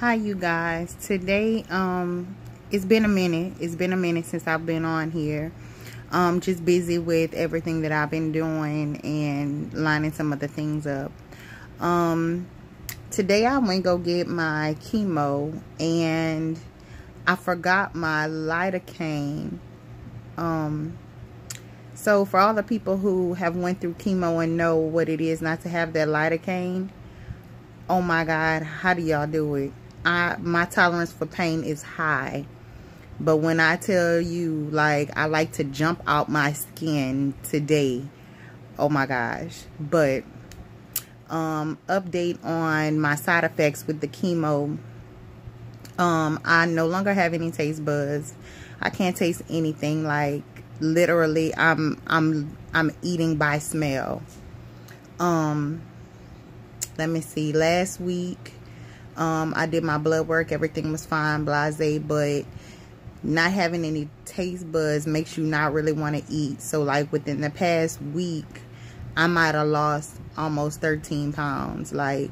Hi you guys. Today it's been a minute since I've been on here. Just busy with everything that I've been doing and lining some of the things up. Today I went to go get my chemo and I forgot my lidocaine. So for all the people who have went through chemo and know what it is not to have that lidocaine, oh my God, how do y'all do it? My tolerance for pain is high. But when I tell you, like, I like to jump out my skin today, oh my gosh. But update on my side effects with the chemo. I no longer have any taste buds. I can't taste anything. Like, literally I'm eating by smell. Let me see, last week I did my blood work, everything was fine, blase, but not having any taste buds makes you not really want to eat. So like within the past week I might have lost almost 13 pounds. Like,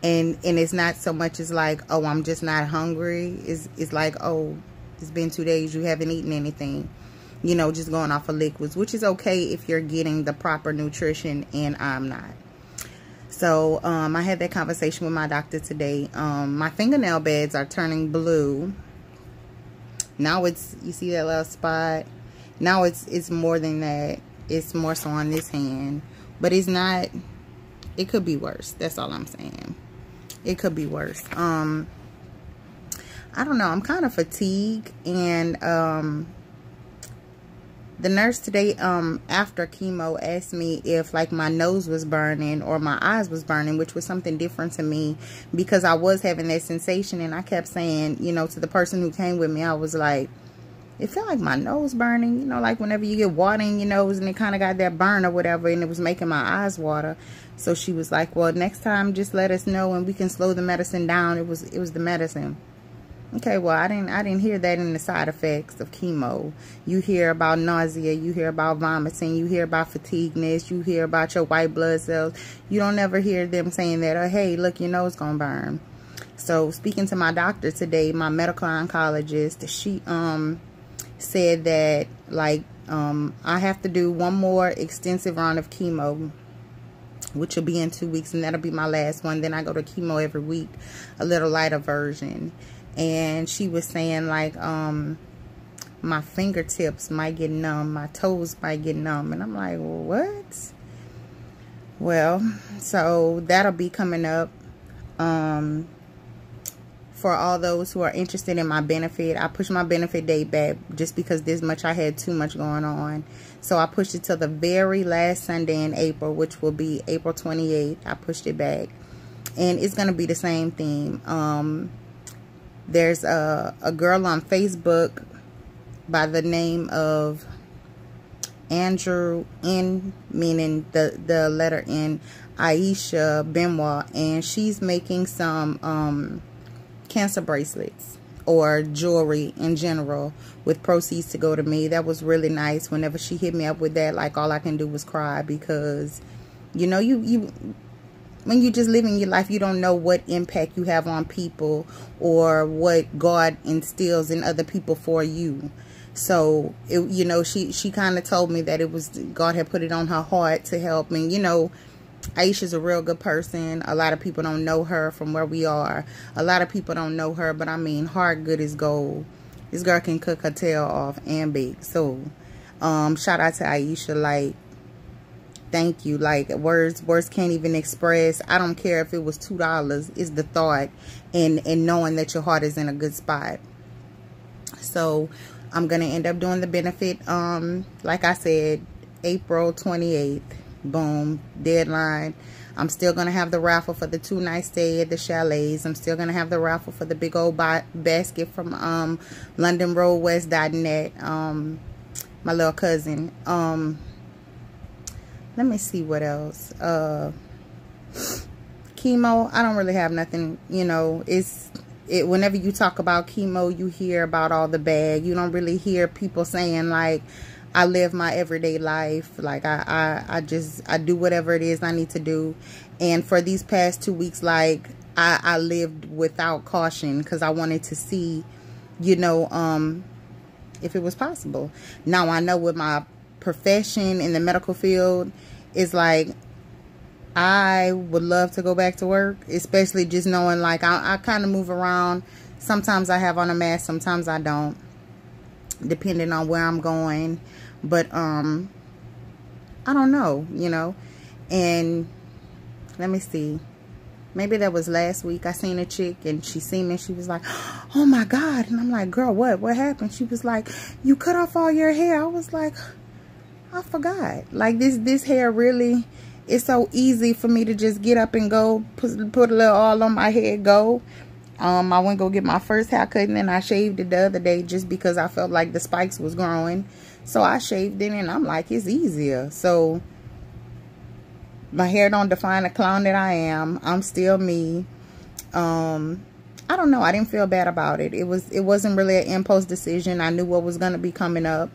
and it's not so much as like, oh, I'm just not hungry. It's like, oh, it's been 2 days, you haven't eaten anything, you know, just going off of liquids, which is okay if you're getting the proper nutrition, and I'm not. So I had that conversation with my doctor today. My fingernail beds are turning blue. Now it's, you see that little spot? Now it's more than that. It's more so on this hand. But it's not, it could be worse. That's all I'm saying. It could be worse. I don't know. I'm kind of fatigued, and the nurse today, after chemo, asked me if like my nose was burning or my eyes was burning, which was something different to me because I was having that sensation. And I kept saying, you know, to the person who came with me, I was like, it felt like my nose burning, you know, like whenever you get water in your nose and it kind of got that burn or whatever, and it was making my eyes water. So she was like, well, next time just let us know and we can slow the medicine down. It was the medicine. Okay, well, I didn't hear that in the side effects of chemo. You hear about nausea, you hear about vomiting, you hear about fatigueness, you hear about your white blood cells. You don't ever hear them saying that, oh, hey, look, your nose gonna burn. So speaking to my doctor today, my medical oncologist, she said that like I have to do one more extensive round of chemo, which will be in 2 weeks, and that'll be my last one. Then I go to chemo every week, a little lighter version. And she was saying like my fingertips might get numb, my toes might get numb, and I'm like, well, what? Well, so that'll be coming up. For all those who are interested in my benefit, I pushed my benefit date back just because this much, I had too much going on. So I pushed it till the very last Sunday in April, which will be April 28th. I pushed it back, and it's gonna be the same theme. There's a girl on Facebook by the name of Andrew N, meaning the letter N, Aisha Benoit, and she's making some cancer bracelets or jewelry in general with proceeds to go to me. That was really nice. Whenever she hit me up with that, like, all I can do was cry, because you know, when you just living your life, you don't know what impact you have on people or what God instills in other people for you. So, you know, she kind of told me that it was God had put it on her heart to help. And, you know, Aisha's a real good person. A lot of people don't know her from where we are. A lot of people don't know her, but I mean, heart good as gold. This girl can cook her tail off and bake. So, shout out to Aisha. Like, thank you. Like, words can't even express. I don't care if it was $2. It's the thought and knowing that your heart is in a good spot. So I'm gonna end up doing the benefit, like I said, April 28th. Boom, deadline. I'm still gonna have the raffle for the 2-night stay at the chalets. I'm still gonna have the raffle for the big old basket from LondonRoadWest.net. My little cousin. Let me see what else. Chemo, I don't really have nothing, you know. Whenever you talk about chemo, you hear about all the bad. You don't really hear people saying like, I live my everyday life. Like, I do whatever it is I need to do. And for these past 2 weeks, like, I lived without caution because I wanted to see, you know, if it was possible. Now I know with my profession in the medical field, it's like I would love to go back to work, especially just knowing like I kind of move around. Sometimes I have on a mask, sometimes I don't, depending on where I'm going. But I don't know, you know. And let me see, maybe that was last week. I seen a chick and she seen me. She was like, oh my God. And I'm like, girl, what happened? She was like, you cut off all your hair. I was like, I forgot. Like this hair really, it's so easy for me to just get up and go, put a little oil on my head, go. I went to go get my first haircut, and then I shaved it the other day just because I felt like the spikes was growing. So I shaved it, and I'm like, it's easier. So my hair don't define the clown that I am. I'm still me. I don't know. I didn't feel bad about it. It wasn't really an impulse decision. I knew what was going to be coming up.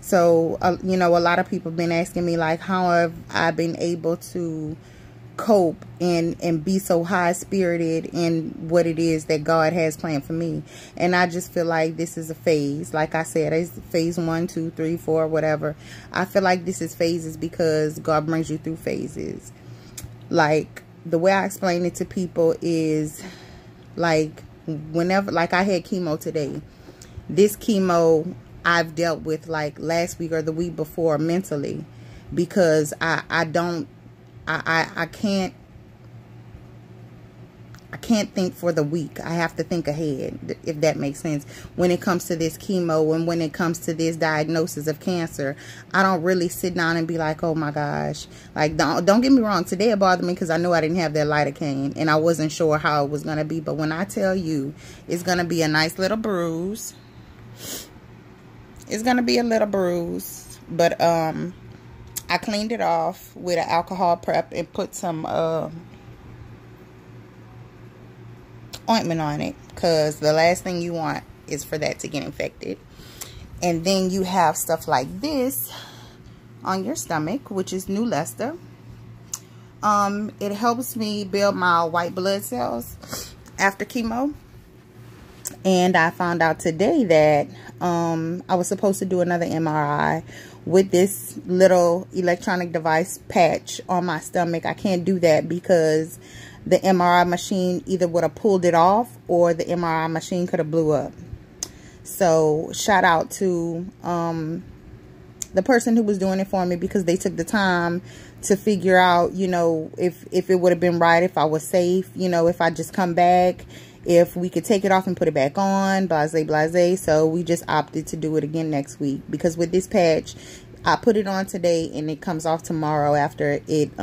So, you know, a lot of people have been asking me, like, how have I been able to cope and be so high-spirited in what it is that God has planned for me. And I just feel like this is a phase. Like I said, it's phase 1, 2, 3, 4, whatever. I feel like this is phases because God brings you through phases. Like, the way I explain it to people is, like, whenever, like, I had chemo today. This chemo I've dealt with like last week or the week before mentally, because I can't think for the week. I have to think ahead, if that makes sense. When it comes to this chemo and when it comes to this diagnosis of cancer, I don't really sit down and be like, oh my gosh. Like, don't get me wrong. Today it bothered me because I knew I didn't have that lidocaine and I wasn't sure how it was going to be. But when I tell you it's going to be a nice little bruise, it's going to be a little bruise. But I cleaned it off with an alcohol prep and put some ointment on it, because the last thing you want is for that to get infected. And then you have stuff like this on your stomach, which is New Leicester. It helps me build my white blood cells after chemo. And I found out today that I was supposed to do another MRI with this little electronic device patch on my stomach. I can't do that because the MRI machine either would have pulled it off or the MRI machine could have blew up. So shout out to the person who was doing it for me, because they took the time to figure out, you know, if it would have been right, if I was safe, you know, if I just come back, if we could take it off and put it back on, blase, blase. So we just opted to do it again next week, because with this patch, I put it on today and it comes off tomorrow after it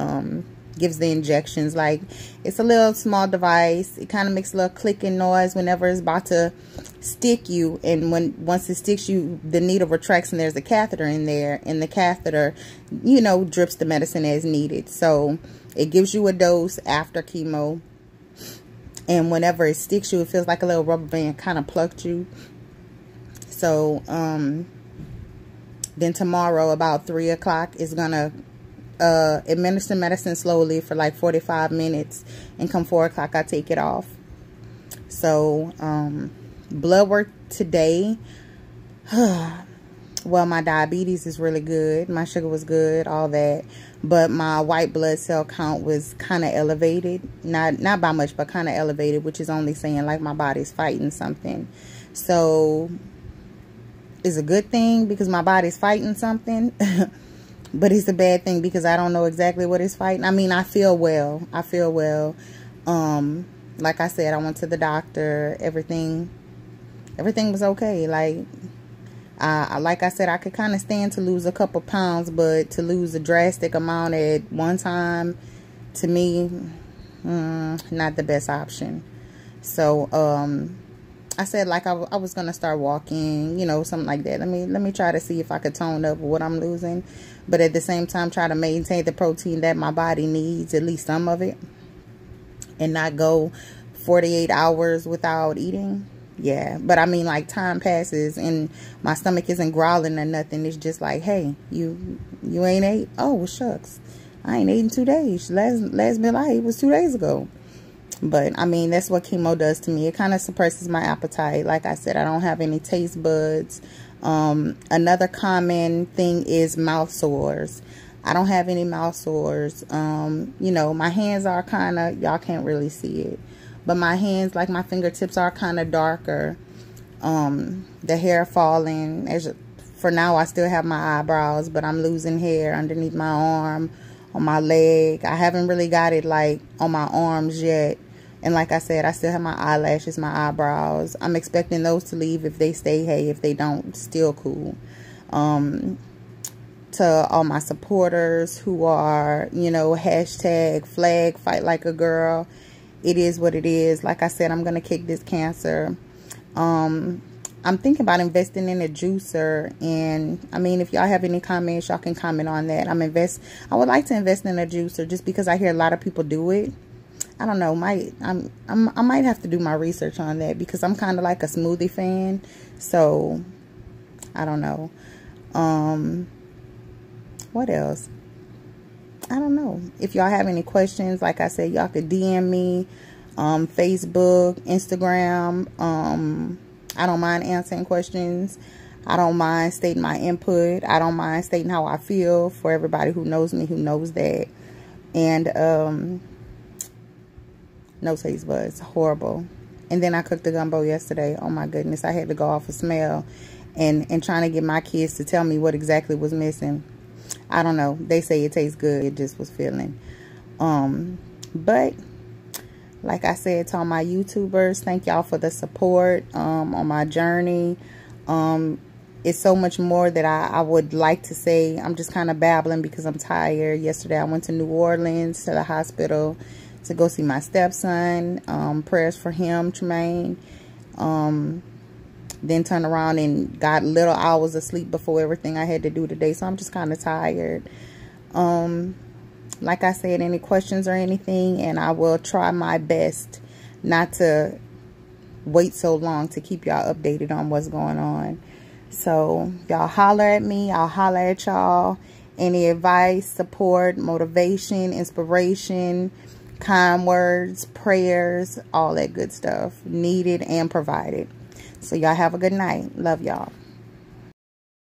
gives the injections. Like, it's a little small device. It kind of makes a little clicking noise whenever it's about to stick you, and once it sticks you, the needle retracts and there's a catheter in there, and the catheter, you know, drips the medicine as needed. So it gives you a dose after chemo. And whenever it sticks you, it feels like a little rubber band kind of plucked you. So, then tomorrow about 3 o'clock is going to administer medicine slowly for like 45 minutes. And come 4 o'clock, I take it off. So, blood work today. Well, my diabetes is really good. My sugar was good, all that. But my white blood cell count was kind of elevated. Not by much, but kind of elevated, which is only saying like my body's fighting something. So it's a good thing because my body's fighting something. But it's a bad thing because I don't know exactly what it's fighting. I mean, I feel well. I feel well. Like I said, I went to the doctor. Everything was okay. Like I said, I could kind of stand to lose a couple pounds, but to lose a drastic amount at one time, to me, not the best option. So, I said, like, I was going to start walking, you know, something like that. Let me try to see if I could tone up what I'm losing, but at the same time, try to maintain the protein that my body needs, at least some of it, and not go 48 hours without eating. Yeah, but I mean, like, time passes and my stomach isn't growling or nothing. It's just like, hey, you ain't ate? Oh, well, shucks. I ain't ate in 2 days. Last meal I ate was 2 days ago. But I mean, that's what chemo does to me. It kind of suppresses my appetite. Like I said, I don't have any taste buds. Another common thing is mouth sores. I don't have any mouth sores. You know, my hands are kind of, y'all can't really see it, but my hands, like my fingertips, are kind of darker. The hair falling. For now, I still have my eyebrows, but I'm losing hair underneath my arm, on my leg. I haven't really got it like on my arms yet. And like I said, I still have my eyelashes, my eyebrows. I'm expecting those to leave. If they stay, hey. If they don't, still cool. To all my supporters who are, you know, hashtag flag fight like a girl. It is what it is. Like I said, I'm going to kick this cancer. I'm thinking about investing in a juicer. And I mean, if y'all have any comments, y'all can comment on that. I would like to invest in a juicer just because I hear a lot of people do it. I don't know. I might have to do my research on that because I'm kind of like a smoothie fan. So I don't know. What else? I don't know. If y'all have any questions, like I said, y'all could DM me, Facebook, Instagram. I don't mind answering questions. I don't mind stating my input. I don't mind stating how I feel. For everybody who knows me, who knows that. And no taste buds. Horrible. And then I cooked the gumbo yesterday. Oh my goodness. I had to go off a smell and trying to get my kids to tell me what exactly was missing. I don't know. They say it tastes good. It just was filling. But like I said to all my YouTubers, thank y'all for the support on my journey. It's so much more that I would like to say. I'm just kind of babbling because I'm tired. Yesterday I went to New Orleans to the hospital to go see my stepson. Prayers for him, Tremaine. Then turned around and got little hours of sleep before everything I had to do today. So I'm just kind of tired. Like I said, any questions or anything, and I will try my best not to wait so long to keep y'all updated on what's going on. So y'all holler at me. I'll holler at y'all. Any advice, support, motivation, inspiration, kind words, prayers, all that good stuff needed and provided. So y'all have a good night. Love y'all.